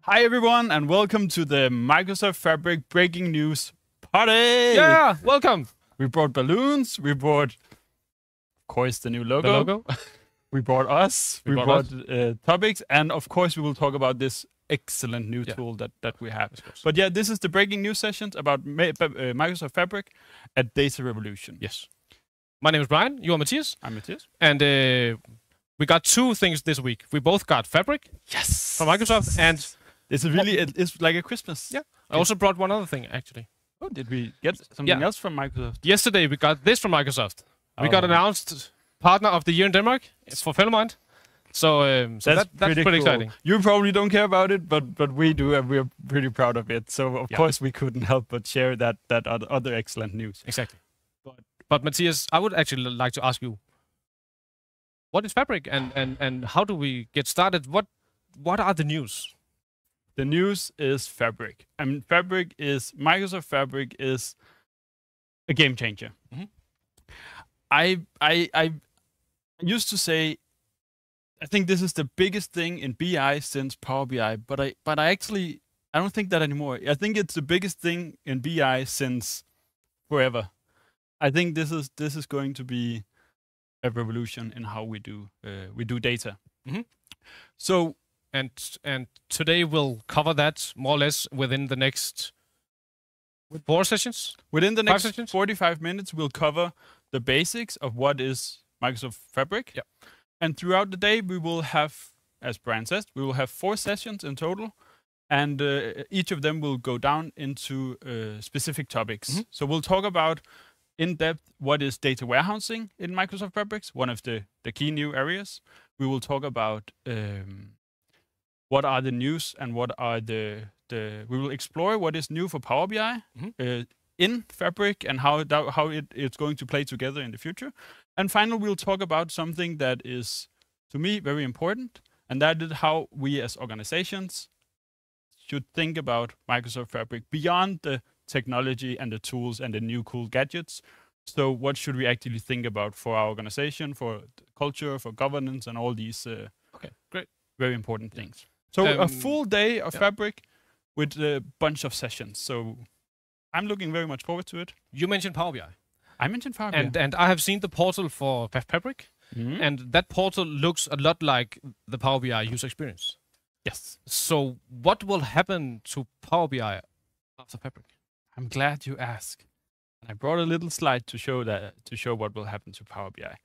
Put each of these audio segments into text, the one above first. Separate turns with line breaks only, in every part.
Hi everyone, and welcome to the Microsoft Fabric breaking news party.
Yeah, welcome.
We brought balloons. We brought, of course, the new logo.
The logo.
We brought us.
We
brought topics, and of course, we will talk about this excellent new tool that we have. But yeah, this is the breaking news sessions about Microsoft Fabric at Data Revolution.
Yes. My name is Brian. You are Mathias.
I'm Mathias.
And we got two things this week. We both got Fabric.
Yes.
From Microsoft, and
it's really it's like a Christmas.
Yeah. I also brought one other thing actually.
Oh, did we get something else from Microsoft?
Yesterday we got this from Microsoft. We got announced Partner of the Year in Denmark. It's for Fellmind. So, that's pretty
cool.
exciting.
You probably don't care about it, but we do, and we're pretty proud of it. So of course we couldn't help but share that other excellent news.
Exactly. But Mathias, I would actually like to ask you, what is Fabric, and how do we get started? What are the news?
The news is Fabric. I mean, Microsoft Fabric is a game changer.
Mm-hmm.
I used to say, I think this is the biggest thing in BI since Power BI, but I don't think that anymore. I think it's the biggest thing in BI since forever. I think this is going to be a revolution in how we do data.
Mm-hmm.
So
and today we'll cover that more or less within the next 4 sessions.
Within the next 45 minutes, we'll cover the basics of what is Microsoft Fabric.
Yeah.
And throughout the day, we will have, as Brian says, we will have 4 sessions in total, and each of them will go down into specific topics.
Mm-hmm.
So we'll talk about in depth what is data warehousing in Microsoft Fabric, one of the key new areas. We will talk about what are the news and what are we will explore what is new for Power BI in Fabric and how it's going to play together in the future. And finally, we'll talk about something that is, to me, very important, and that is how we as organizations should think about Microsoft Fabric beyond the technology and the tools and the new cool gadgets. So what should we actually think about for our organization, for culture, for governance, and all these
great,
very important things. So a full day of Fabric with a bunch of sessions. So I'm looking very much forward to it.
You mentioned Power BI.
I mentioned Power BI.
And I have seen the portal for Fabric, and that portal looks a lot like the Power BI user experience.
Yes.
So what will happen to Power BI after Fabric?
I'm glad you asked. And I brought a little slide to show what will happen to Power BI.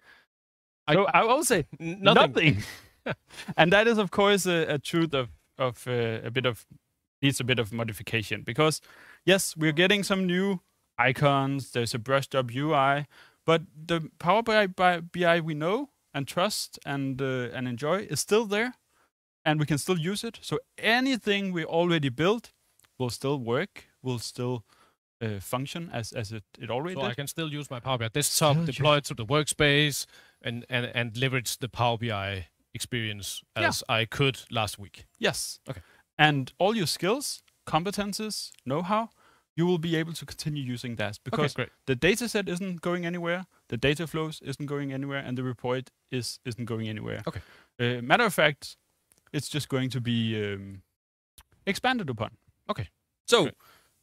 I will say nothing. And that is, of course, a truth of needs a bit of modification, because yes, we're getting some new icons. There's a brushed up UI, but the Power BI we know and trust and enjoy is still there, and we can still use it. So anything we already built will still work, will still function as it already did.
I can still use my Power BI desktop, deploy it to the workspace, and leverage the Power BI experience as I could last week.
Yes.
Okay.
And all your skills, competences, know-how, you will be able to continue using that, because the data set isn't going anywhere, the data flows isn't going anywhere, and the report isn't going anywhere.
Okay.
Matter of fact, it's just going to be expanded upon.
Okay.
So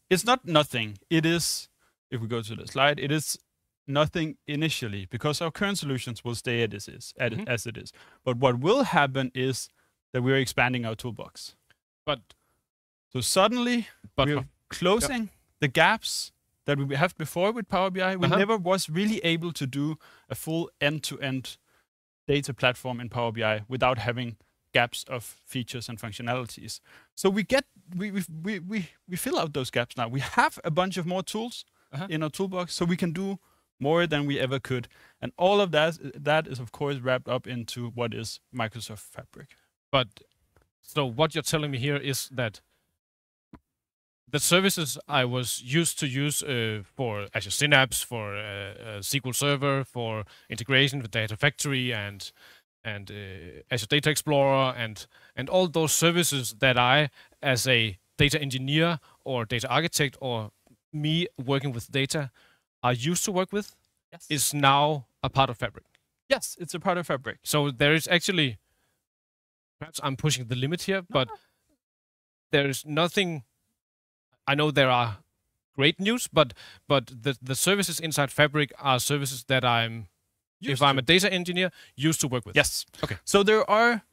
it's not nothing. It is, if we go to the slide, it is nothing initially, because our current solutions will stay as it is. But what will happen is that we're expanding our toolbox. So suddenly we're closing the gaps that we have before with Power BI. We never was really able to do a full end-to-end data platform in Power BI without having gaps of features and functionalities. So we fill out those gaps now. We have a bunch of more tools in our toolbox, so we can do more than we ever could. And all of that is, of course, wrapped up into what is Microsoft Fabric.
But so what you're telling me here is that the services I was used to use for Azure Synapse, for SQL Server, for integration with Data Factory and Azure Data Explorer, and all those services that I, as a data engineer or data architect, or me working with data, are used to work with, is now a part of Fabric.
Yes, it's a part of Fabric.
So there is actually, perhaps I'm pushing the limit here, but there's nothing. I know there are great news, but the services inside Fabric are services that if I'm a data engineer, used to work with.
Yes.
Okay.
So there are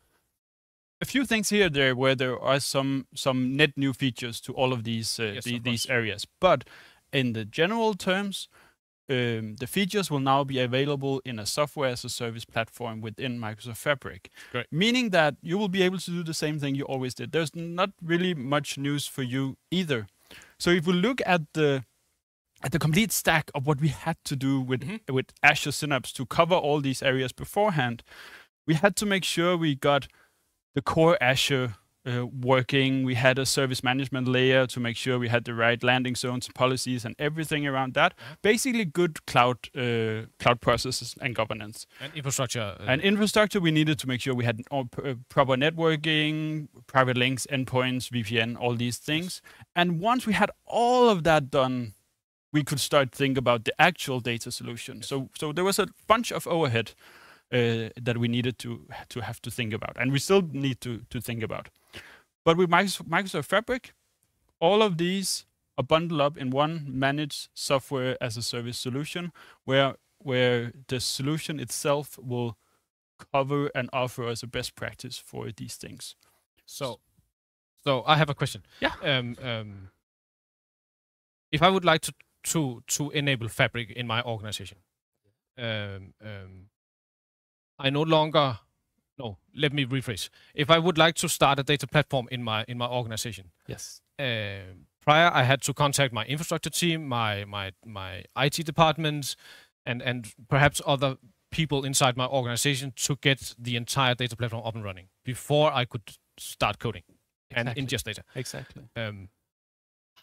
a few things here and there where there are some net new features to all of these these areas, but in the general terms, the features will now be available in a software as a service platform within Microsoft Fabric.
Great.
Meaning that you will be able to do the same thing you always did. There's not really much news for you either. So if we look at the complete stack of what we had to do with Azure Synapse to cover all these areas beforehand, we had to make sure we got the core Azure working. We had a service management layer to make sure we had the right landing zones, policies, and everything around that. Basically, good cloud processes and governance.
And infrastructure.
Infrastructure, we needed to make sure we had proper networking, private links, endpoints, VPN, all these things. And once we had all of that done, we could start think about the actual data solution. So there was a bunch of overhead that we needed to have to think about, and we still need to think about. But with Microsoft Fabric, all of these are bundled up in one managed software as a service solution, where the solution itself will cover and offer us a best practice for these things.
So I have a question.
Yeah.
If I would like to enable Fabric in my organization, I no longer. No, let me rephrase. If I would like to start a data platform in my organization,
yes.
Prior I had to contact my infrastructure team, my IT department, and perhaps other people inside my organization to get the entire data platform up and running before I could start coding and ingest data.
Exactly.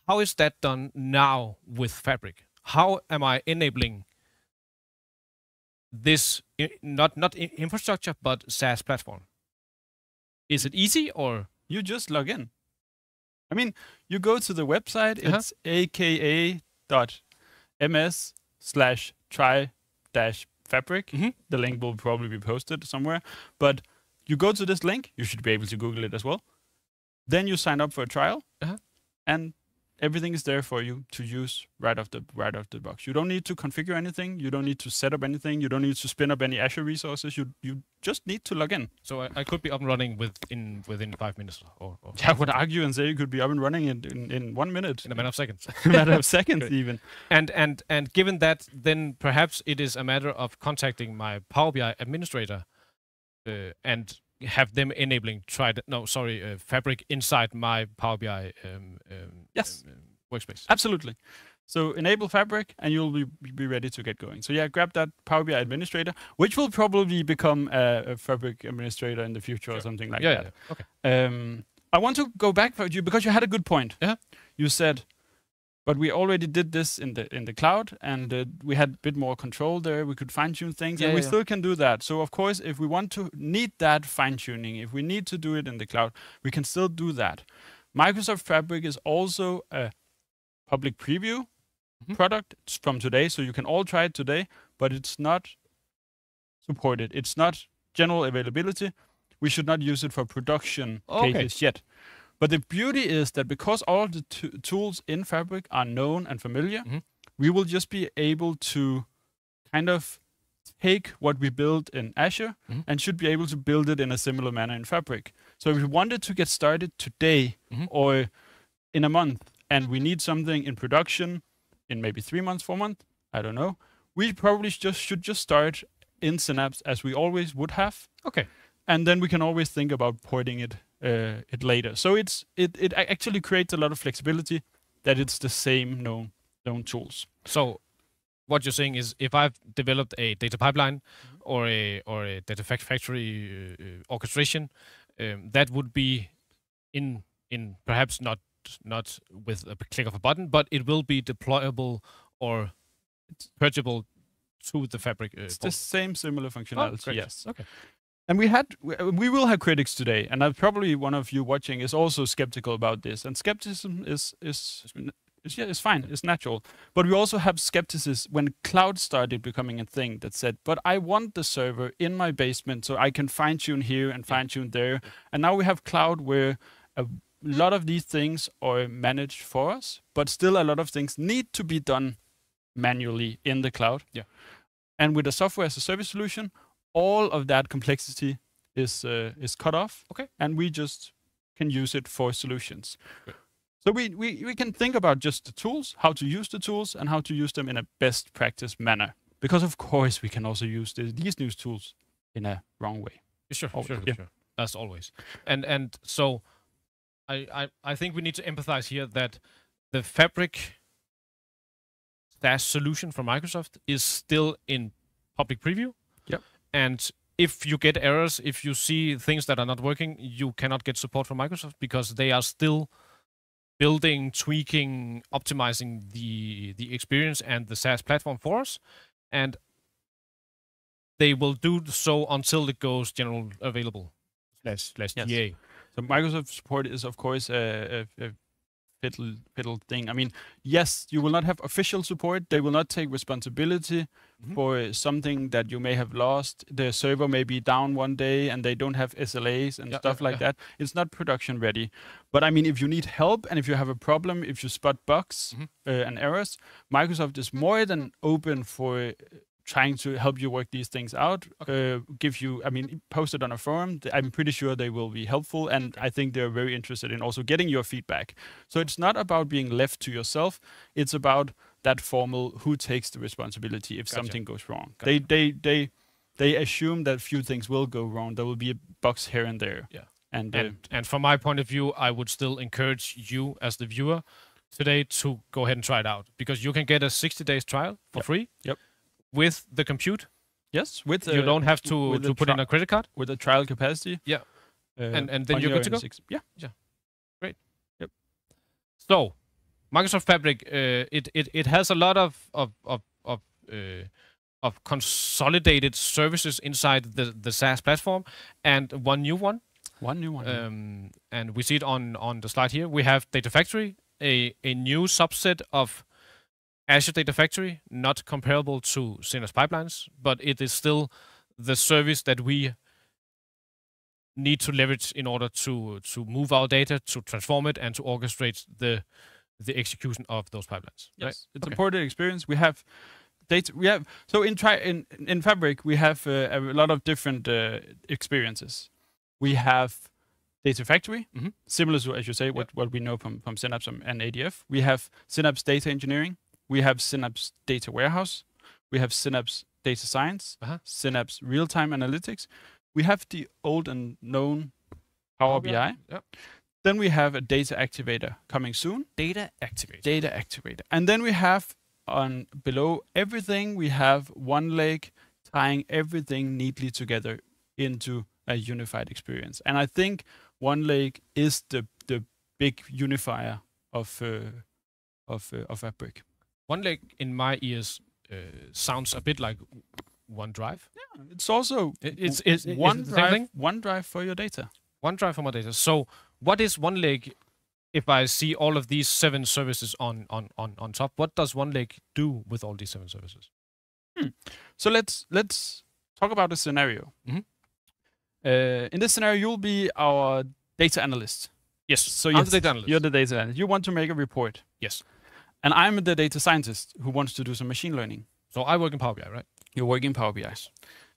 How is that done now with Fabric? How am I enabling this not infrastructure but SaaS platform? Is it easy, or
you just log in? I mean, you go to the website. It's aka.ms/try-fabric. The link will probably be posted somewhere. But you go to this link. You should be able to Google it as well. Then you sign up for a trial, and everything is there for you to use right off the box. You don't need to configure anything. You don't need to set up anything. You don't need to spin up any Azure resources. You just need to log in.
So I could be up and running within 5 minutes, or
I would argue and say you could be up and running in 1 minute.
In a matter of seconds.
A matter of seconds even.
And given that, then perhaps it is a matter of contacting my Power BI administrator and have them enabling Fabric inside my Power BI workspace.
Absolutely. So enable Fabric and you'll be ready to get going. So yeah, grab that Power BI administrator, which will probably become a Fabric administrator in the future or something like that.
Yeah. Okay.
I want to go back for you because you had a good point.
Yeah.
You said, but we already did this in the cloud, and we had a bit more control there. We could fine-tune things, and we still can do that. So of course, if we need that fine-tuning, if we need to do it in the cloud, we can still do that. Microsoft Fabric is also a public preview product. It's from today, so you can all try it today, but it's not supported. It's not general availability. We should not use it for production cases yet. But the beauty is that because all of the tools in Fabric are known and familiar, we will just be able to kind of take what we built in Azure and should be able to build it in a similar manner in Fabric. So if we wanted to get started today or in a month, and we need something in production in maybe 3 months, 4 months, I don't know, we probably should just start in Synapse as we always would have.
Okay.
And then we can always think about porting it later. So it actually creates a lot of flexibility that it's the same known tools.
So what you're saying is, if I've developed a data pipeline or a data factory orchestration, that would be in perhaps not with a click of a button, but it will be deployable or purgeable to the Fabric.
It's the same similar functionality.
Oh,
yes.
Okay.
And we will have critics today, and probably one of you watching is also skeptical about this. And skepticism is fine, it's natural. But we also have skepticism when cloud started becoming a thing that said, but I want the server in my basement so I can fine-tune here and fine-tune there. And now we have cloud where lot of these things are managed for us, but still a lot of things need to be done manually in the cloud.
Yeah.
And with a software as a service solution, all of that complexity is cut off.
Okay.
And we just can use it for solutions.
Good.
So we can think about just the tools, how to use the tools, and how to use them in a best practice manner. Because of course we can also use these new tools in a wrong way.
Sure.
Yeah.
Sure. That's always. And so I think we need to empathize here that the Fabric SaaS solution from Microsoft is still in public preview.
Yep.
And if you get errors, if you see things that are not working, you cannot get support from Microsoft because they are still building, tweaking, optimizing the experience and the SaaS platform for us. And they will do so until it goes general available / GA.
So Microsoft support is, of course, a fiddle thing. I mean, yes, you will not have official support. They will not take responsibility for something that you may have lost. The server may be down one day and they don't have SLAs and stuff like that. It's not production ready. But I mean, if you need help and if you have a problem, if you spot bugs and errors, Microsoft is more than open for trying to help you work these things out, give you, I mean, post it on a forum. I'm pretty sure they will be helpful, and I think they're very interested in also getting your feedback. So it's not about being left to yourself. It's about that formal who takes the responsibility if something goes wrong. They assume that few things will go wrong. There will be bugs here and there.
Yeah.
And
from my point of view, I would still encourage you as the viewer today to go ahead and try it out, because you can get a 60 days trial for free.
Yep.
With the compute.
Yes, with
you don't have to put in a credit card.
With a trial capacity.
Yeah. And then you're good to go.
Yeah.
Great.
Yep.
So, Microsoft Fabric, it has a lot of consolidated services inside the SaaS platform, and one new one. And we see it on the slide here. We have Data Factory, a new subset of Azure Data Factory, not comparable to Synapse Pipelines, but it is still the service that we need to leverage in order to move our data, to transform it, and to orchestrate the execution of those pipelines.
Yes,
right?
It's a ported experience. We have data. So in Fabric we have a lot of different experiences. We have Data Factory, similar to, as you say, what we know from Synapse and ADF. We have Synapse Data Engineering. We have Synapse Data Warehouse. We have Synapse Data Science, Synapse Real-Time Analytics. We have the old and known Power BI.
Yep.
Then we have a Data Activator coming soon.
Data Activator.
And then we have below everything, we have one lake tying everything neatly together into a unified experience. And I think one lake is the big unifier of Fabric.
One lake in my ears sounds a bit like OneDrive.
Yeah, it's also
it's
OneDrive for your data.
OneDrive for my data. So what is One Lake? If I see all of these 7 services on top, what does One Lake do with all these 7 services?
So let's talk about a scenario. In this scenario, you'll be our data analyst.
Yes.
So
I'm the data analyst.
You're the data analyst. You want to make a report.
Yes.
And I'm the data scientist who wants to do some machine learning.
So I work in Power BI, right?
You're working in Power BI. Yes.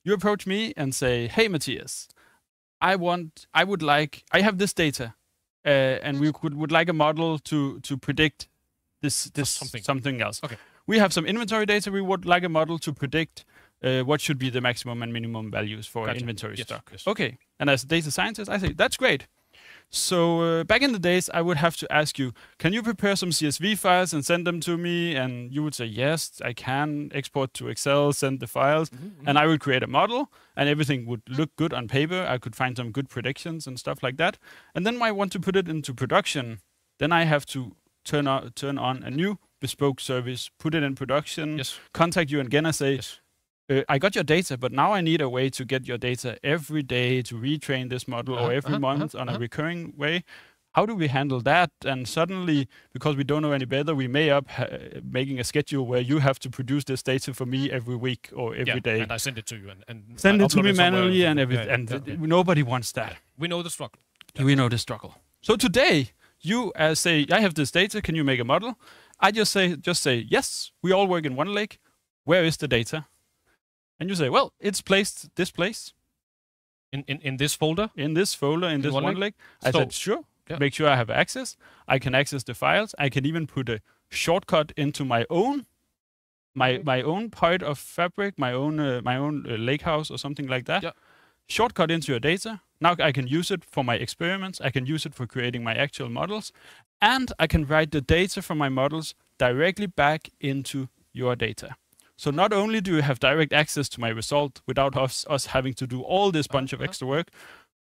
You approach me and say, "Hey, Mathias, I have this data, and we would like a model to predict this something else.
Okay.
We have some inventory data. We would like a model to predict what should be the maximum and minimum values for inventory stock.
Yes.
Okay. And as a data scientist, I say that's great. So back in the days, I would have to ask you, can you prepare some CSV files and send them to me? And you would say, yes, I can export to Excel, send the files. And I would create a model and everything would look good on paper. I could find some good predictions and stuff like that. And then when I want to put it into production, then I have to turn on a new bespoke service, put it in production, contact you again and say, I got your data, but now I need a way to get your data every day to retrain this model or every month on a recurring way. How do we handle that? And suddenly, because we don't know any better, we may up making a schedule where you have to produce this data for me every week or every day.
And I send it to you. And
send it to me manually and everything. And nobody wants that.
We know the struggle.
We know the struggle. So today, you say, I have this data, can you make a model? I just say, yes, we all work in OneLake. Where is the data? And you say, well, it's placed this place.
In this folder?
In this folder, in this OneLake. I said, sure, make sure I have access. I can access the files. I can even put a shortcut into my own part of Fabric, my own lakehouse or something like that.
Yeah.
Shortcut into your data. Now I can use it for my experiments. I can use it for creating my actual models. And I can write the data from my models directly back into your data. So not only do you have direct access to my result without us having to do all this bunch of extra work,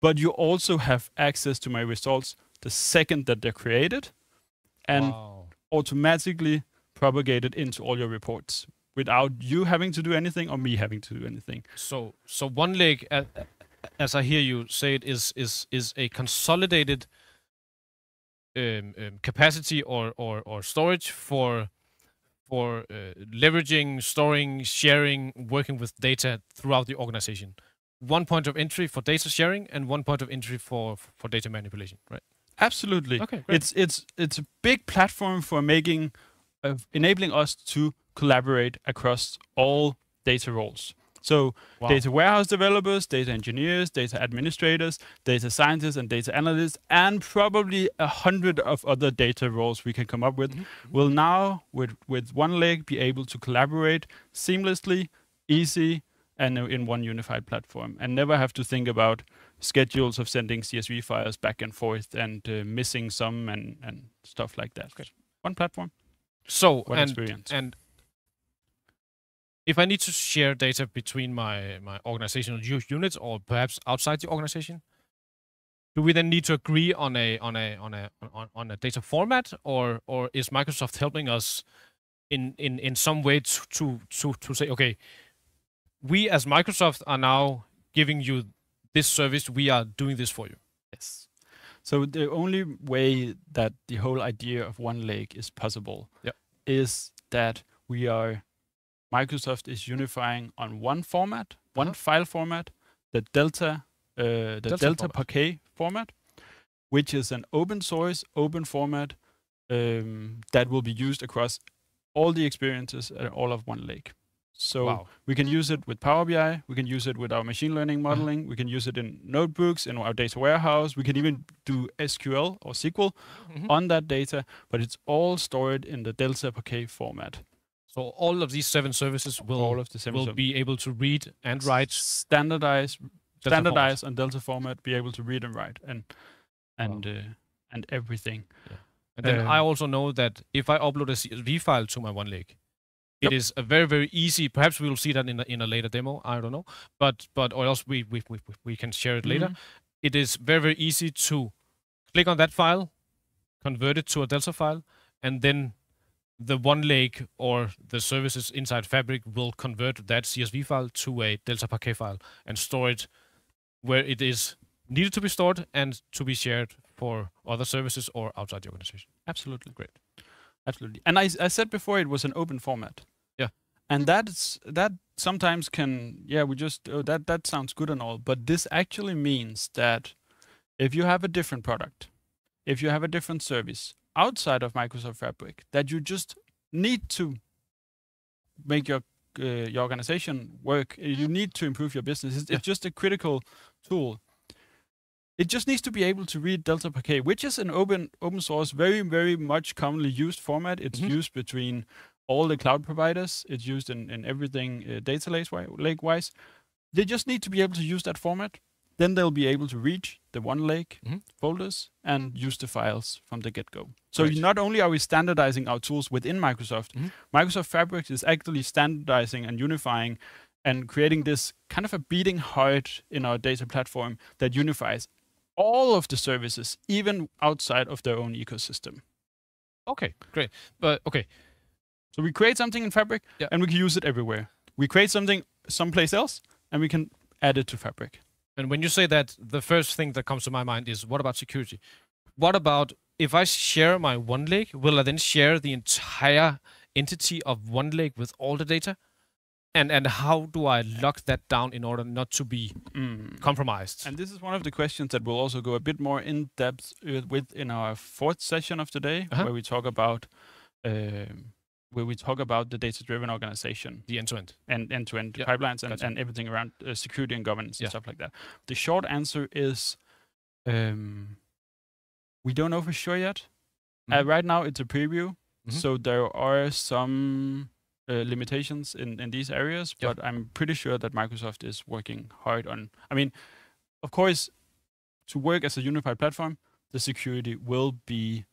but you also have access to my results the second that they're created and automatically propagated into all your reports without you having to do anything or me having to do anything.
So OneLake, as I hear you say it, is a consolidated capacity or storage for leveraging, storing, sharing, working with data throughout the organization. One point of entry for data sharing and one point of entry for data manipulation, right?
Absolutely.
Okay, great.
It's a big platform for enabling us to collaborate across all data roles. So data warehouse developers, data engineers, data administrators, data scientists, and data analysts, and probably 100 of other data roles we can come up with, will now, with OneLake, be able to collaborate seamlessly, easy, and in one unified platform, and never have to think about schedules of sending CSV files back and forth and missing some and stuff like that. Okay. One platform.
So,
one experience.
And if I need to share data between my organizational units or perhaps outside the organization, do we then need to agree on a data format, or is Microsoft helping us in some way to say, okay, we as Microsoft are now giving you this service, we are doing this for you?
Yes. So the only way that the whole idea of OneLake is possible is that Microsoft is unifying on one format, one file format, the Delta Parquet format, which is an open source, open format that will be used across all the experiences at all of OneLake. So we can use it with Power BI, we can use it with our machine learning modeling, we can use it in notebooks, in our data warehouse, we can even do SQL or SQL on that data, but it's all stored in the Delta Parquet format.
So all of these 7 services will be able to read and write,
standardize on Delta format, be able to read and write, and everything.
Yeah. And then I also know that if I upload a CSV file to my OneLake, it is a very, very easy. Perhaps we will see that in a later demo. I don't know, but or else we can share it later. It is very, very easy to click on that file, convert it to a Delta file, and then the OneLake or the services inside Fabric will convert that CSV file to a Delta Parquet file and store it where it is needed to be stored and to be shared for other services or outside the organization.
Absolutely. Great. Absolutely. And I said before it was an open format.
Yeah.
And that sometimes can, that sounds good and all, but this actually means that if you have a different product, if you have a different service outside of Microsoft Fabric, that you just need to make your organization work, you need to improve your business. It's just a critical tool. It just needs to be able to read Delta Parquet, which is an open source, very, very much commonly used format. It's used between all the cloud providers. It's used in everything data lake-wise. They just need to be able to use that format. Then they'll be able to reach the OneLake folders and use the files from the get-go. So not only are we standardizing our tools within Microsoft, Microsoft Fabric is actually standardizing and unifying and creating this kind of a beating heart in our data platform that unifies all of the services, even outside of their own ecosystem.
Okay, great. But
so we create something in Fabric and we can use it everywhere. We create something someplace else and we can add it to Fabric.
And when you say that, the first thing that comes to my mind is, what about security? What about if I share my OneLake, will I then share the entire entity of OneLake with all the data? And how do I lock that down in order not to be compromised?
And this is one of the questions that we'll also go a bit more in depth with in our fourth session of today, where we talk about the data-driven organization,
The end-to-end
and end-to-end pipelines and everything around security and governance and stuff like that. The short answer is we don't know for sure yet. Right now, it's a preview, so there are some limitations in these areas, but I'm pretty sure that Microsoft is working hard on. I mean, of course, to work as a unified platform, the security will be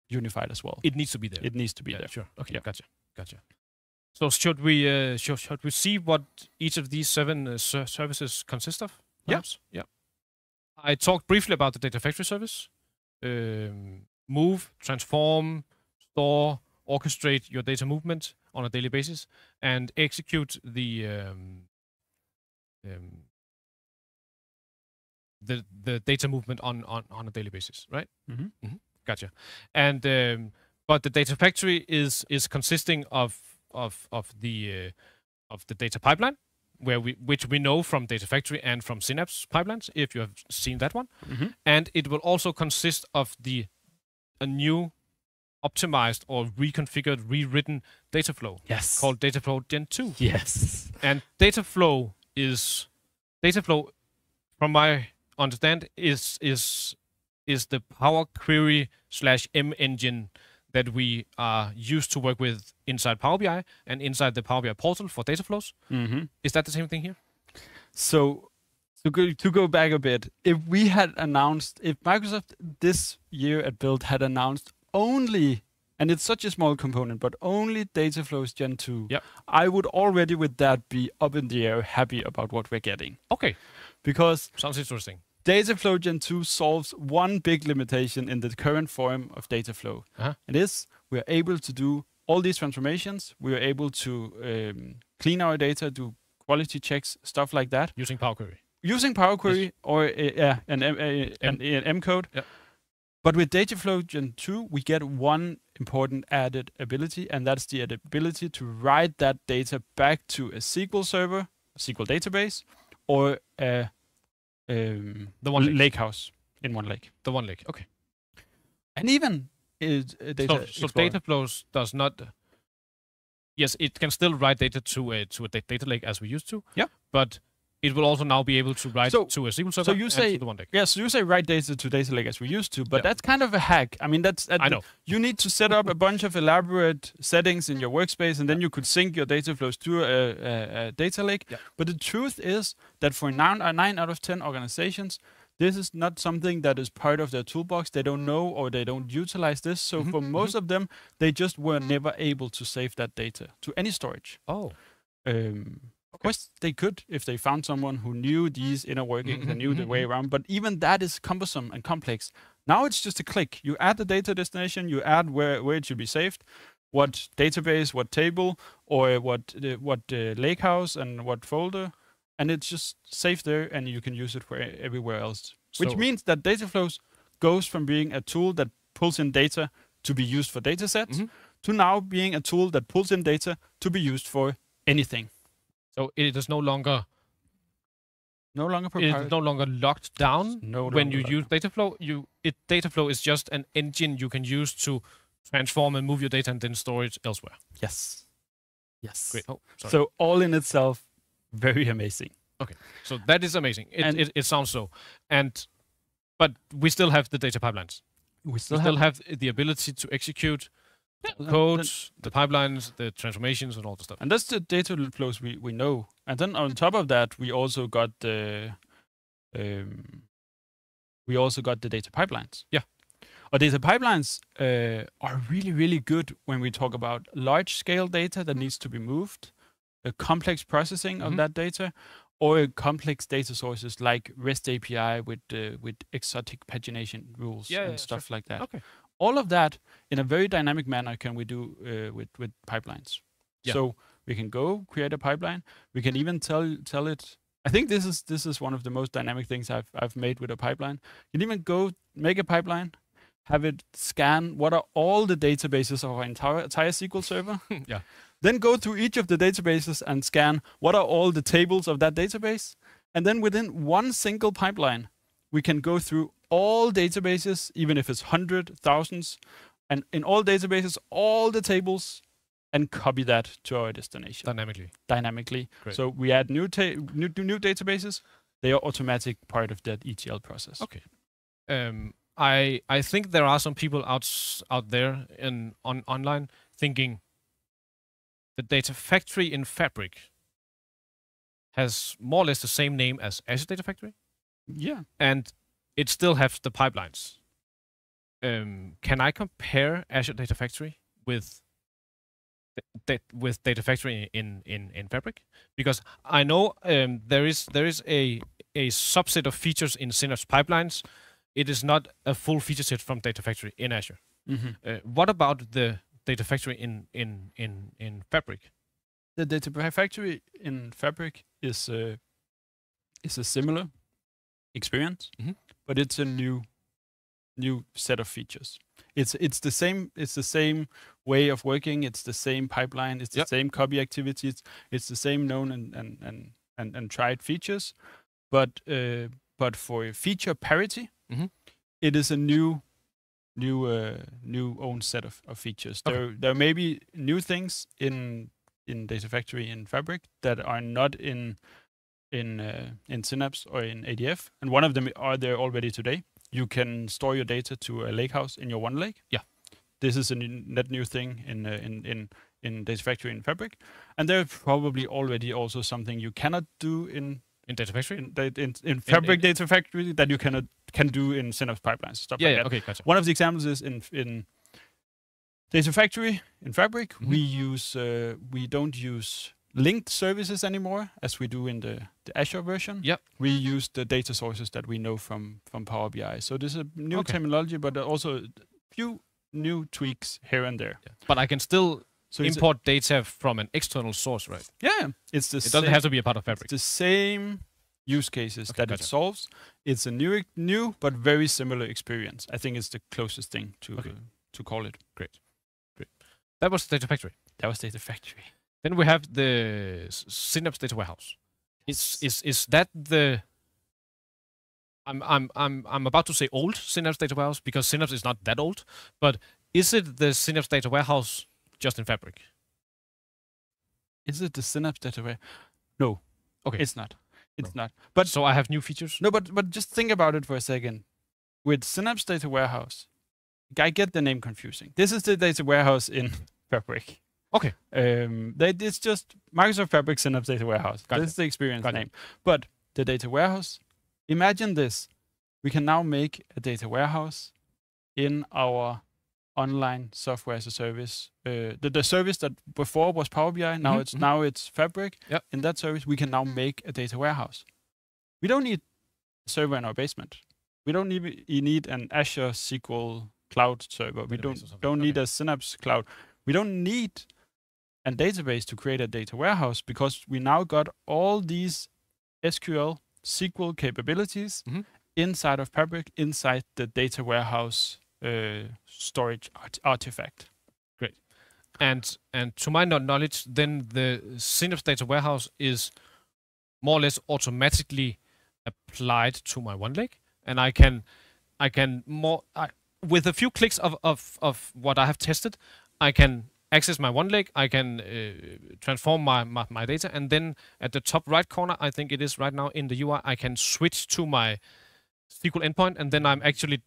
unified as well.
It needs to be there.
It needs to be there.
Sure. Okay. Gotcha. So should we see what each of these 7 services consist of? Perhaps? Yeah. I talked briefly about the Data Factory service. Move, transform, store, orchestrate your data movement on a daily basis, and execute the data movement on a daily basis, right? Gotcha. And but the Data Factory is consisting of the data pipeline, which we know from Data Factory and from Synapse pipelines, if you have seen that one. And it will also consist of a new optimized or reconfigured, rewritten data flow.
Yes.
Called Data Flow Gen 2.
Yes.
And data flow, from my understand, is the Power Query / M engine that we are used to work with inside Power BI and inside the Power BI portal for data flows. Is that the same thing here?
So to go back a bit, if Microsoft this year at Build had announced only, and it's such a small component, but only Data Flows Gen 2, I would already with that be up in the air, happy about what we're getting.
Okay.
Because
sounds interesting.
Data Flow Gen 2 solves one big limitation in the current form of data flow. It is we're able to do all these transformations. We're able to clean our data, do quality checks, stuff like that.
Using Power Query.
Using Power Query or an M code. But with Data Flow Gen 2, we get one important added ability, and that's the ability to write that data back to a SQL server, a SQL database, or the
one
lake house in one lake.
The one lake, okay.
And even
so Data Flows does not. Yes, it can still write data to a data lake as we used to. But it will also now be able to write to a SQL server.
So you say
to the one lake.
Yes, so you say write data to data lake as we used to, but that's kind of a hack. I mean, I
know.
You need to set up a bunch of elaborate settings in your workspace, and then you could sync your data flows to a data lake. But the truth is that for 9 out of 10 organizations, this is not something that is part of their toolbox. They don't know or they don't utilize this. So for most of them, they just were never able to save that data to any storage. Of course, they could if they found someone who knew these inner workings and knew the way around. But even that is cumbersome and complex. Now it's just a click. You add the data destination. You add where it should be saved, what database, what table, or what lakehouse and what folder, and it's just saved there, and you can use it for everywhere else. Which means that data flows goes from being a tool that pulls in data to be used for data sets to now being a tool that pulls in data to be used for anything.
So it is no longer
proprietary.
It is no longer locked down when you use data flow. Data flow is just an engine you can use to transform and move your data and then store it elsewhere.
Yes.
Great.
So all in itself, very amazing.
Okay. So that is amazing. It sounds so. But we still have the data pipelines. We still have the ability to execute codes, the pipelines, the transformations, and all the stuff.
And that's the data flows we know. And then on top of that, we also got the data pipelines. Our data pipelines are really, really good when we talk about large-scale data that needs to be moved, a complex processing of that data, or complex data sources like REST API with exotic pagination rules and stuff like that.
Okay.
All of that in a very dynamic manner can we do with pipelines. So we can go create a pipeline. We can even tell it. I think this is one of the most dynamic things I've made with a pipeline. You can even go make a pipeline, have it scan what are all the databases of our entire SQL server. then go through each of the databases and scan what are all the tables of that database. And then within one single pipeline, we can go through all databases, even if it's hundreds, thousands, and in all databases, all the tables, and copy that to our destination. Dynamically.
Great.
So we add new databases. They are automatic part of that ETL process.
Okay. I think there are some people out there online thinking the data factory in Fabric has more or less the same name as Azure Data Factory.
Yeah.
And it still has the pipelines. Can I compare Azure Data Factory with Data Factory in Fabric? Because I know there is a subset of features in Synapse pipelines. It is not a full feature set from Data Factory in Azure. What about the Data Factory in Fabric?
The Data Factory in Fabric is a similar experience, but it's a new set of features. It's the same way of working. It's the same pipeline. It's the same copy activities. It's the same known and tried features, but for feature parity, it is a new own set of features.
Okay.
There may be new things in Data Factory in Fabric that are not in Synapse or in ADF, and one of them are there already today. You can store your data to a lakehouse in your OneLake.
Yeah,
this is a net new thing in Data Factory in Fabric, and there's probably already also something you cannot do in
Data Factory
in Fabric Data Factory that you can do in Synapse pipelines. Stuff like that.
Okay, gotcha.
One of the examples is in Data Factory in Fabric, we don't use linked services anymore as we do in the Azure version.
Yep.
We use the data sources that we know from Power BI. So there's a new terminology, but also a few new tweaks here and there.
Yeah. But I can still import data from an external source, right?
Yeah, it doesn't
have to be a part of Fabric.
It's the same use cases that it solves. It's a new but very similar experience. I think it's the closest thing to call it.
Great. That was Data Factory.
That was Data Factory.
Then we have the Synapse Data Warehouse. Is that the I'm about to say old Synapse Data Warehouse because Synapse is not that old, but is it the Synapse Data Warehouse just in Fabric?
Is it the Synapse Data Warehouse? No.
Okay.
It's not. It's not. But
so I have new features?
No, but just think about it for a second. With Synapse Data Warehouse, I get the name confusing. This is the data warehouse in Fabric.
Okay.
It's just Microsoft Fabric Synapse Data Warehouse. This is the experience name. But the data warehouse, imagine this. We can now make a data warehouse in our online software as a service. The service that before was Power BI, now it's Fabric.
Yep.
In that service, we can now make a data warehouse. We don't need a server in our basement. We don't need an Azure SQL cloud server. We don't need a Synapse cloud. We don't need a database to create a data warehouse because we now got all these SQL, SQL capabilities inside of Fabric, inside the data warehouse storage artifact.
Great. And to my knowledge, then the Synapse Data Warehouse is more or less automatically applied to my OneLake, and I can with a few clicks of what I have tested, I can access my OneLake, I can transform my data, and then at the top right corner, I think it is right now in the UI, I can switch to my SQL endpoint, and then I'm actually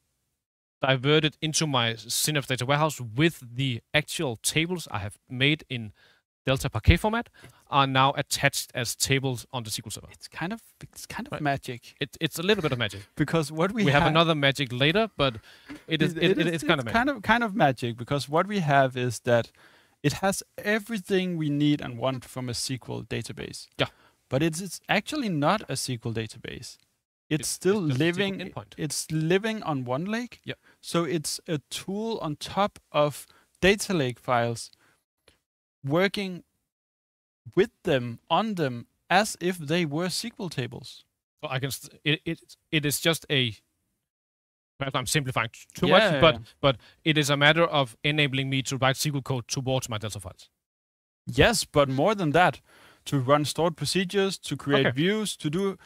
diverted into my Synapse Data Warehouse with the actual tables I have made in Delta Parquet format are now attached as tables on the SQL Server.
It's kind of magic.
It's a little bit of magic
because what we
have another magic later, but it's
kind of magic because what we have is that it has everything we need and want from a SQL database.
Yeah,
but it's actually not a SQL database. It's still living. It's living on OneLake.
Yeah.
So it's a tool on top of data lake files, working with them on them as if they were SQL tables.
So I can. It is just a. Perhaps I'm simplifying too much, but it is a matter of enabling me to write SQL code towards my Delta files.
Yes, but more than that, to run stored procedures, to create views, to do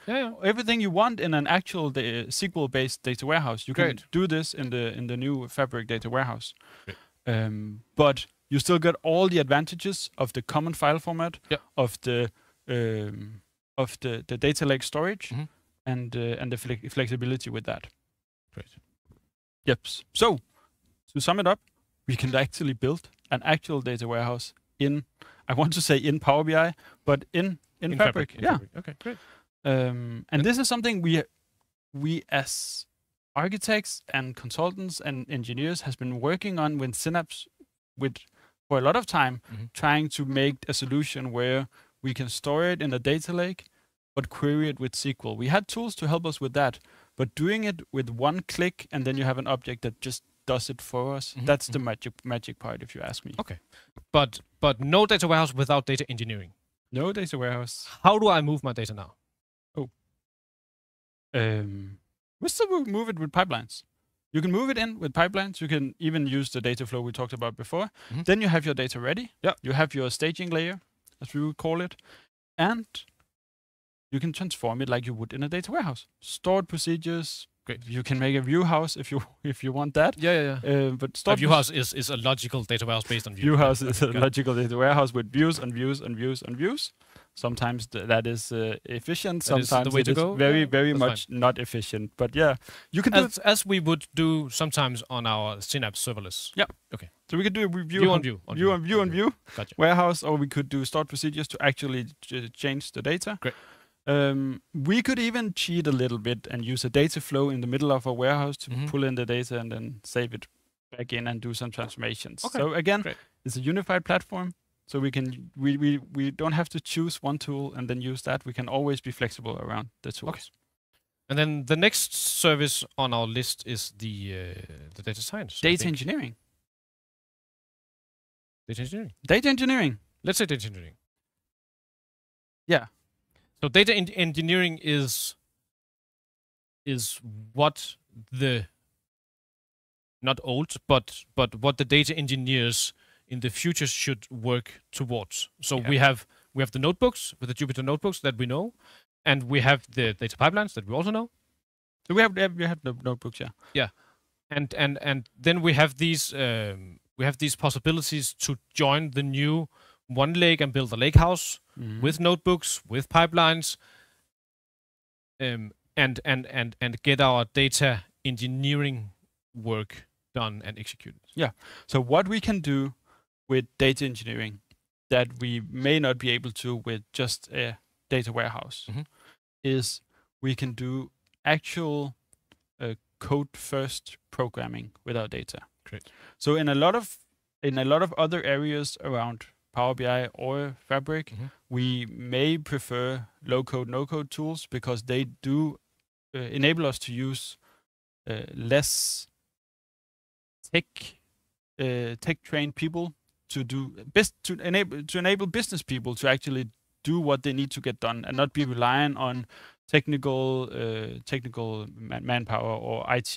everything you want in an actual SQL-based data warehouse. You can do this in the new Fabric data warehouse. But you still get all the advantages of the common file format, of the data lake storage, and the flexibility with that.
Great.
Yep. So to sum it up, we can actually build an actual data warehouse in, I want to say in Power BI, but in Fabric.
Yeah. Okay, great.
And this is something we as architects and consultants and engineers has been working on with Synapse for a lot of time, trying to make a solution where we can store it in a data lake, but query it with SQL. We had tools to help us with that, but doing it with one click and then you have an object that just does it for us. That's the magic part, if you ask me.
Okay, but no data warehouse without data engineering.
No data warehouse.
How do I move my data now?
We still move it with pipelines. You can move it in with pipelines. You can even use the data flow we talked about before. Then you have your data ready. You have your staging layer, as we would call it, and you can transform it like you would in a data warehouse. Stored procedures.
Great.
You can make a view house if you want that. But
a view house is a logical data warehouse based on views.
View house is a logical data warehouse with views and views and views and views. Sometimes that is efficient. Sometimes it is very much not efficient. But yeah, you can do it
as we would do sometimes on our Synapse serverless.
Yeah.
Okay.
So we could do a view on view
Gotcha.
warehouse, or we could do stored procedures to actually change the data.
Great.
We could even cheat a little bit and use a data flow in the middle of a warehouse to pull in the data and then save it back in and do some transformations.
Okay.
So again, it's a unified platform. So we don't have to choose one tool and then use that. We can always be flexible around the tools.
Okay. And then the next service on our list is the data science.
Data engineering.
Data engineering.
Data engineering.
Let's say data engineering.
Yeah.
So data engineering is what the not old, but what the data engineers in the future should work towards. So we have the notebooks with the Jupyter notebooks that we know, and we have the data pipelines that we also know.
So we have the notebooks,
yeah, and then we have these possibilities to join the new one lake and build a lake house with notebooks, with pipelines, and get our data engineering work done and executed.
Yeah. So what we can do with data engineering that we may not be able to with just a data warehouse is we can do actual code first programming with our data.
Great.
So in a lot of other areas around Power BI or Fabric, we may prefer low code, no code tools because they do enable us to use less tech trained people to enable business people to actually do what they need to get done and not be relying on technical manpower or IT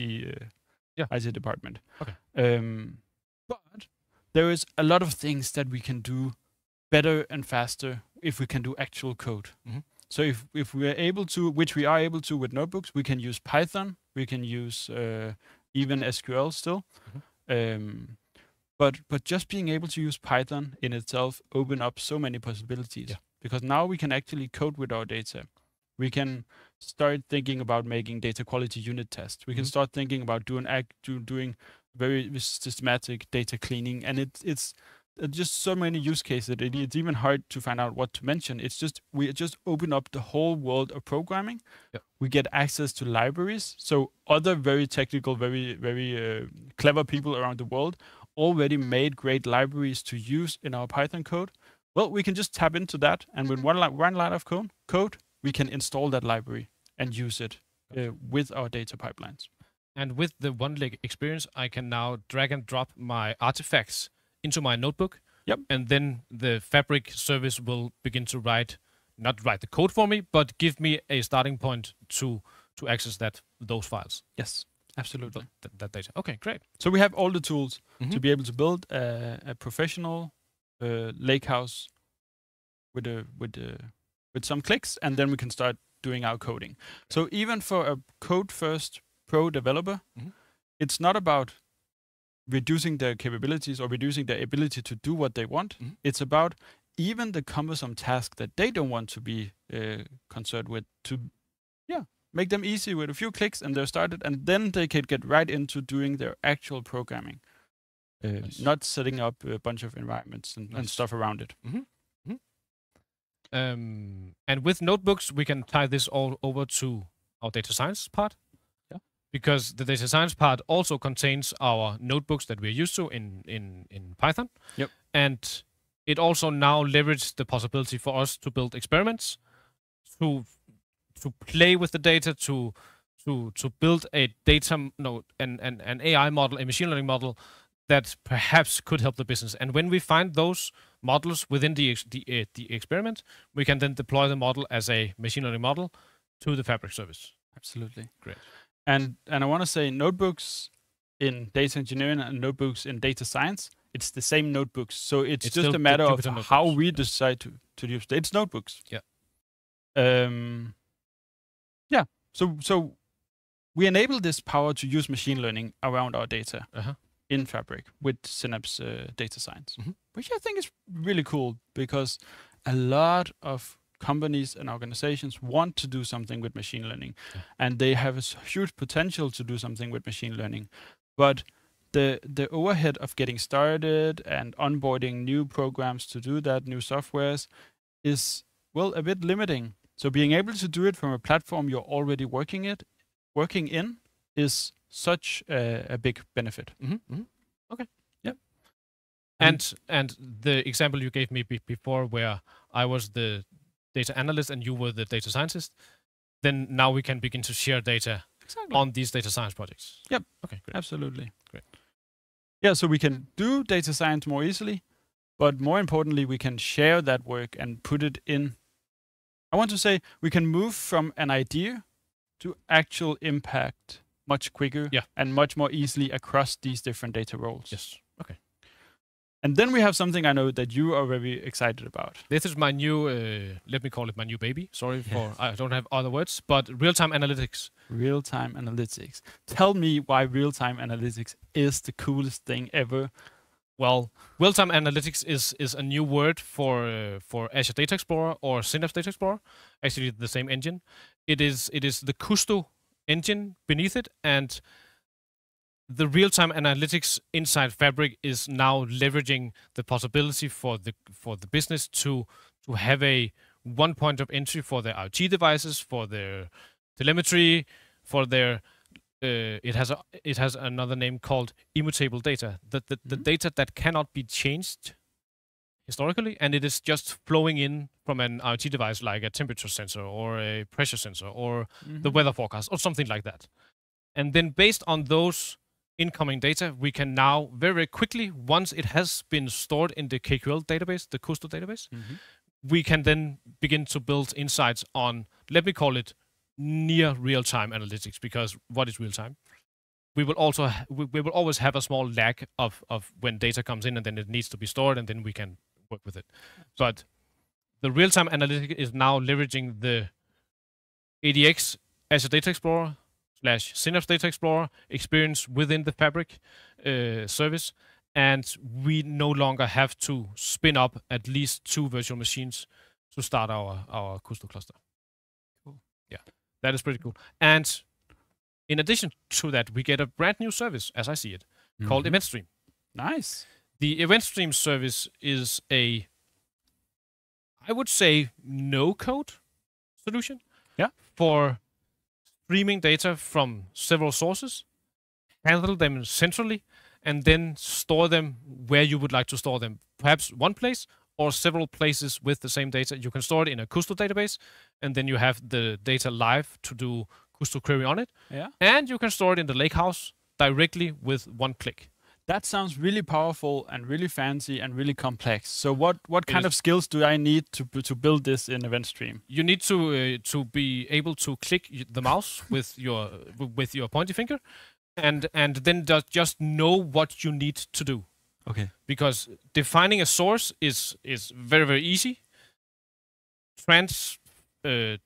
department.
Okay.
But there is a lot of things that we can do better and faster if we can do actual code. So if we are able to, which we are able to with notebooks, we can use Python, we can use even SQL still. But just being able to use Python in itself open up so many possibilities because now we can actually code with our data. We can start thinking about making data quality unit tests. We can start thinking about doing very systematic data cleaning, and it's just so many use cases. It's even hard to find out what to mention. We just open up the whole world of programming. We get access to libraries. So other very technical, very clever people around the world already made great libraries to use in our Python code. Well, we can just tap into that, and with one line of code, we can install that library and use it with our data pipelines.
And with the one-leg experience, I can now drag and drop my artifacts into my notebook. And then the Fabric service will begin to not write the code for me, but give me a starting point to access those files.
Yes, absolutely.
That data. Okay, great.
So we have all the tools to be able to build a professional lakehouse with some clicks, and then we can start doing our coding. So even for a code-first pro developer, it's not about reducing their capabilities or reducing their ability to do what they want. It's about even the cumbersome task that they don't want to be concerned with, to make them easy with a few clicks, and they're started, and then they can get right into doing their actual programming, not setting up a bunch of environments and stuff around it.
And with notebooks, we can tie this all over to our data science part.
Yeah.
Because the data science part also contains our notebooks that we're used to in Python.
Yep.
And it also now leverages the possibility for us to build experiments, to play with the data, to build a data node, an AI model, a machine learning model that perhaps could help the business. And when we find those models within the experiment, we can then deploy the model as a machine learning model to the Fabric service.
Absolutely.
Great.
And I want to say notebooks in data engineering and notebooks in data science, it's the same notebooks. So it's just a matter of how we decide to use it. It's notebooks.
Yeah.
Yeah. So we enable this power to use machine learning around our data in Fabric with Synapse Data Science, which I think is really cool, because a lot of companies and organizations want to do something with machine learning, and they have a huge potential to do something with machine learning, but the overhead of getting started and onboarding new programs to do that, new softwares, is, well, a bit limiting. So being able to do it from a platform you're already working in is such a big benefit.
Okay. Yeah. And the example you gave me before, where I was the data analyst and you were the data scientist, then now we can begin to share data on these data science projects.
Yep.
Okay, great.
Absolutely.
Great.
Yeah, so we can do data science more easily, but more importantly, we can share that work and put it in. I want to say we can move from an idea to actual impact much quicker and much more easily across these different data roles.
Yes. Okay.
And then we have something I know that you are very excited about.
This is my new, let me call it my new baby. Sorry for, I don't have other words, but real-time analytics.
Real-time analytics. Tell me why real-time analytics is the coolest thing ever.
Well, real-time analytics is a new word for Azure Data Explorer or Synapse Data Explorer. Actually, the same engine. It is the Custo engine beneath it, and the real-time analytics inside Fabric is now leveraging the possibility for the business to have a one point of entry for their IoT devices, for their telemetry, for their it has another name called immutable data. The data that cannot be changed historically, and it is just flowing in from an IoT device like a temperature sensor or a pressure sensor or the weather forecast or something like that. And then based on those incoming data, we can now very quickly, once it has been stored in the KQL database, the Custo database, we can then begin to build insights on, let me call it, near real-time analytics, because what is real-time? We will also we will always have a small lag of when data comes in and then it needs to be stored, and then we can work with it. But the real-time analytics is now leveraging the ADX Azure Data Explorer / Synapse Data Explorer experience within the Fabric service, and we no longer have to spin up at least 2 virtual machines to start our Custo cluster.
Cool.
Yeah, that is pretty cool. And in addition to that, we get a brand new service, as I see it, called Event Stream.
Nice.
The Event Stream service is a, I would say, no-code solution for streaming data from several sources, handle them centrally, and then store them where you would like to store them. Perhaps one place or several places with the same data. You can store it in a Custo database, and then you have the data live to do Custo query on it.
Yeah.
And you can store it in the lakehouse directly with one click.
That sounds really powerful and really fancy and really complex. So what kind of skills do I need to build this in Event Stream?
You need to be able to click the mouse with your pointy finger, and then just know what you need to do.
Okay.
Because defining a source is very, very easy.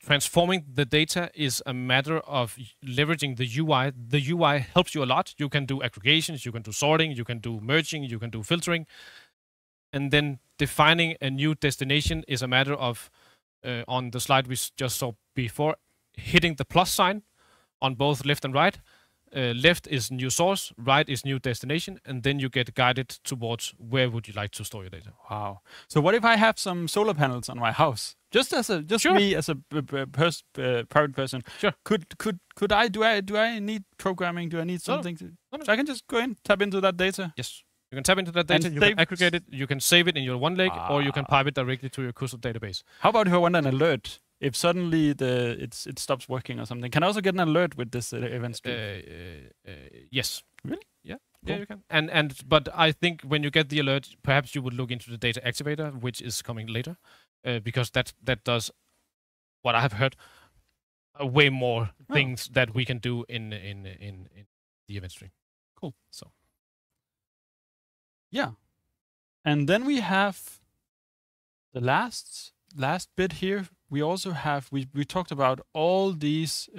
Transforming the data is a matter of leveraging the UI. The UI helps you a lot. You can do aggregations, you can do sorting, you can do merging, you can do filtering. And then defining a new destination is a matter of, on the slide we just saw before, hitting the plus sign on both left and right. Left is new source, right is new destination, and then you get guided towards where would you like to store your data.
Wow. So what if I have some solar panels on my house? Just
Sure.
me as a private person.
Sure.
Could I do I need programming? Do I need something?
No.
So I can just go in, tap into that data.
Yes. You can tap into that data,
And
you can aggregate it, you can save it in your OneLake, or you can pipe it directly to your custom database.
How about if I want an alert? If suddenly it stops working or something, can I also get an alert with this event stream?
Yes.
Really?
Yeah.
Cool.
Yeah, you can. But I think when you get the alert, perhaps you would look into the data activator, which is coming later, because that does what I have heard way more things that we can do in the event stream.
Cool.
So.
Yeah. And then we have the last bit here. We also have, we talked about all these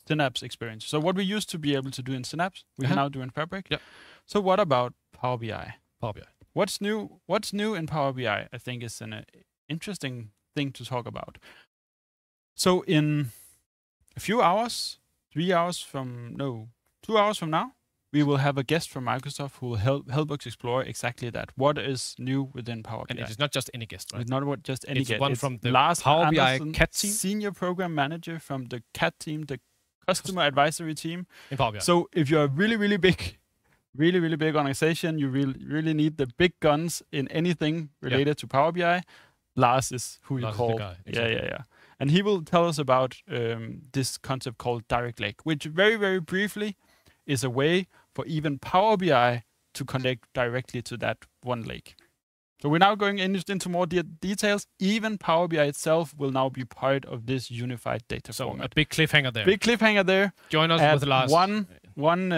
Synapse experiences. So what we used to be able to do in Synapse, we can now do in Fabric.
Yeah.
So what about Power BI?
Power BI.
What's new? What's new in Power BI? I think is an interesting thing to talk about. So in a few hours, 2 hours from now, we will have a guest from Microsoft who will help us explore exactly that. What is new within Power BI?
And it is not just any guest, right?
It's not just any guest.
One
it's
from the
Lars
Power
Andersen,
BI CAT team.
Senior Program Manager from the CAT team, the Customer Advisory team.
In Power BI.
So if you're a really big organization, you really need the big guns in anything related to Power BI, Lars is who you call.
Is the guy. Exactly.
Yeah. And he will tell us about this concept called Direct Lake, which very, very briefly is a way for even Power BI to connect directly to that one lake. So we're now going into more details. Even Power BI itself will now be part of this unified data format.
A big cliffhanger there.
Big cliffhanger there.
Join us
at
with Lars.
at 1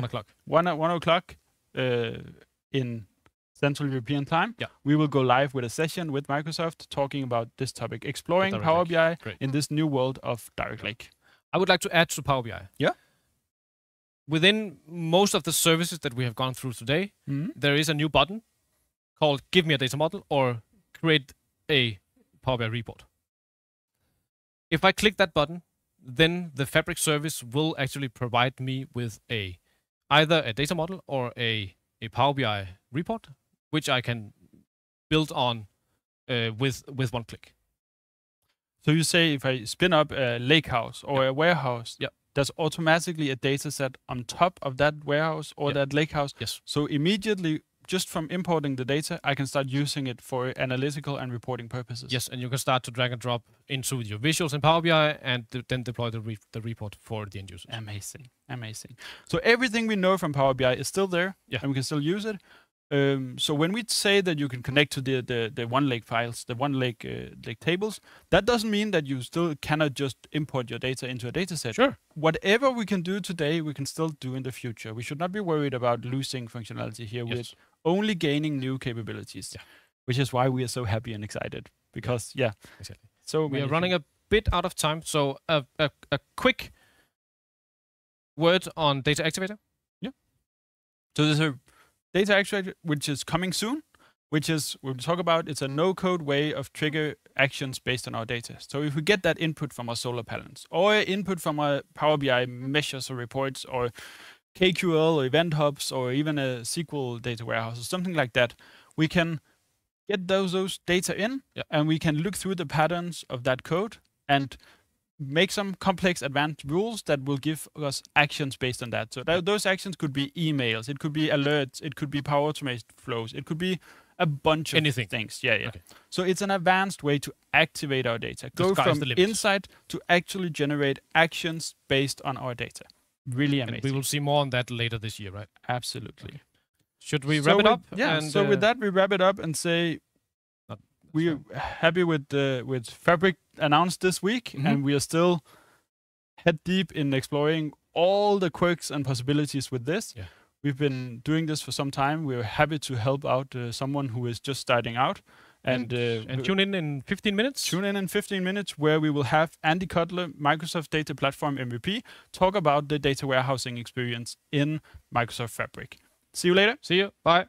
o'clock.
1 o'clock in Central European time.
Yeah.
We will go live with a session with Microsoft talking about this topic, exploring Power BI in this new world of Direct Lake.
I would like to add to Power BI.
Yeah.
Within most of the services that we have gone through today, there is a new button called Give me a data model or create a Power BI report. If I click that button, then the Fabric service will actually provide me with either a data model or a Power BI report, which I can build on with one click.
So you say if I spin up a lakehouse or a warehouse, there's automatically a data set on top of that warehouse or that lakehouse.
Yes.
So immediately, just from importing the data, I can start using it for analytical and reporting purposes.
Yes, and you can start to drag and drop into your visuals in Power BI and then deploy the report for the end users.
Amazing. So everything we know from Power BI is still there, and we can still use it. So when we say that you can connect to the OneLake files, the OneLake lake tables, that doesn't mean that you still cannot just import your data into a data set.
Sure.
Whatever we can do today, we can still do in the future. We should not be worried about losing functionality here. We're only gaining new capabilities, which is why we are so happy and excited. Because,
exactly.
So
we are running a bit out of time. So a quick word on Data Activator.
Yeah. So there's a Data Activator, which is coming soon, which is, we'll talk about, it's a no-code way of trigger actions based on our data. So if we get that input from our solar panels, or input from our Power BI measures or reports, or KQL or event hubs, or even a SQL data warehouse, or something like that, we can get those data in, and we can look through the patterns of that code and make some complex advanced rules that will give us actions based on that. So those actions could be emails, it could be alerts, it could be Power Automate flows, it could be a bunch of things. Okay. So it's an advanced way to activate our data. Go from insight to actually generate actions based on our data. Really amazing.
And we will see more on that later this year, right?
Absolutely.
Okay. Should we wrap it up?
Yeah. And, so with that, we wrap it up and say we're happy with Fabric announced this week, and we are still head deep in exploring all the quirks and possibilities with this.
Yeah.
We've been doing this for some time. We're happy to help out someone who is just starting out. And
tune in 15 minutes?
Tune in 15 minutes, where we will have Andy Cutler, Microsoft Data Platform MVP, talk about the data warehousing experience in Microsoft Fabric. See you later.
See you. Bye.